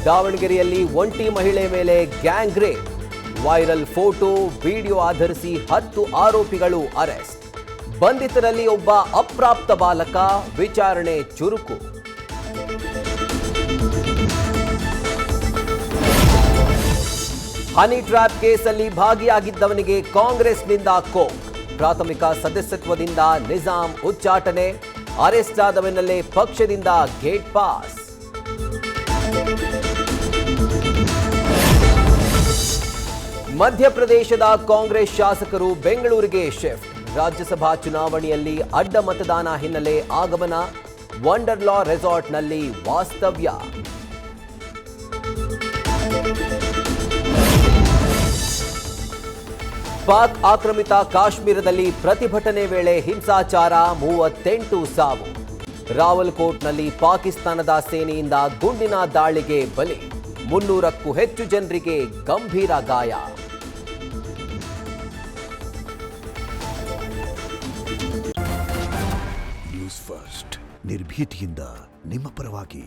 ದಾವಣಗೆರೆಯಲ್ಲಿ ಒಂಟಿ ಮಹಿಳೆ ಮೇಲೆ gang rape, viral photo video ಆಧರಿಸಿ 10 ಆರೋಪಿಗಳು ಅರೆಸ್ಟ್. ಬಂಧಿತರಲ್ಲಿ ಒಬ್ಬ ಅಪ್ರಾಪ್ತ ಬಾಲಕ, ವಿಚಾರಣೆ ಚುರುಕು. ಹನಿ ಟ್ರ್ಯಾಪ್ ಕೇಸಲ್ಲಿ ಭಾಗಿಯಾಗಿದ್ದವನಿಗೆ ಕಾಂಗ್ರೆಸ್ನಿಂದ ಕೋಕ್, ಪ್ರಾಥಮಿಕ ಸದಸ್ಯತ್ವದಿಂದ ನಿಜಾಂ ಉಚ್ಚಾಟನೆ, ಅರೆಸ್ಟ್ ಆದವನಲ್ಲೇ ಪಕ್ಷದಿಂದ ಗೇಟ್ ಪಾಸ್. ಮಧ್ಯಪ್ರದೇಶದ ಕಾಂಗ್ರೆಸ್ ಶಾಸಕರು ಬೆಂಗಳೂರಿಗೆ ಶಿಫ್ಟ್, ರಾಜ್ಯಸಭಾ ಚುನಾವಣೆಯಲ್ಲಿ ಅಡ್ಡ ಮತದಾನ ಹಿನ್ನೆಲೆ ಆಗಮನ, ವಂಡರ್ಲಾ ರೆಸಾರ್ಟ್ನಲ್ಲಿ ವಾಸ್ತವ್ಯ. ಪಾಕ್ ಆಕ್ರಮಿತ ಕಾಶ್ಮೀರದಲ್ಲಿ ಪ್ರತಿಭಟನೆ ವೇಳೆ ಹಿಂಸಾಚಾರ, 38 ಸಾವು. ರಾವಲ್ಕೋಟ್ನಲ್ಲಿ ಪಾಕಿಸ್ತಾನದ ಸೇನೆಯಿಂದ ಗುಂಡಿನ ದಾಳಿಗೆ ಬಲಿ, 300ಕ್ಕೂ ಹೆಚ್ಚು ಜನರಿಗೆ ಗಂಭೀರ ಗಾಯ. ನ್ಯೂಸ್ ಫಸ್ಟ್, ನಿರ್ಭೀತಿಯಿಂದ ನಿಮ್ಮ ಪರವಾಗಿ.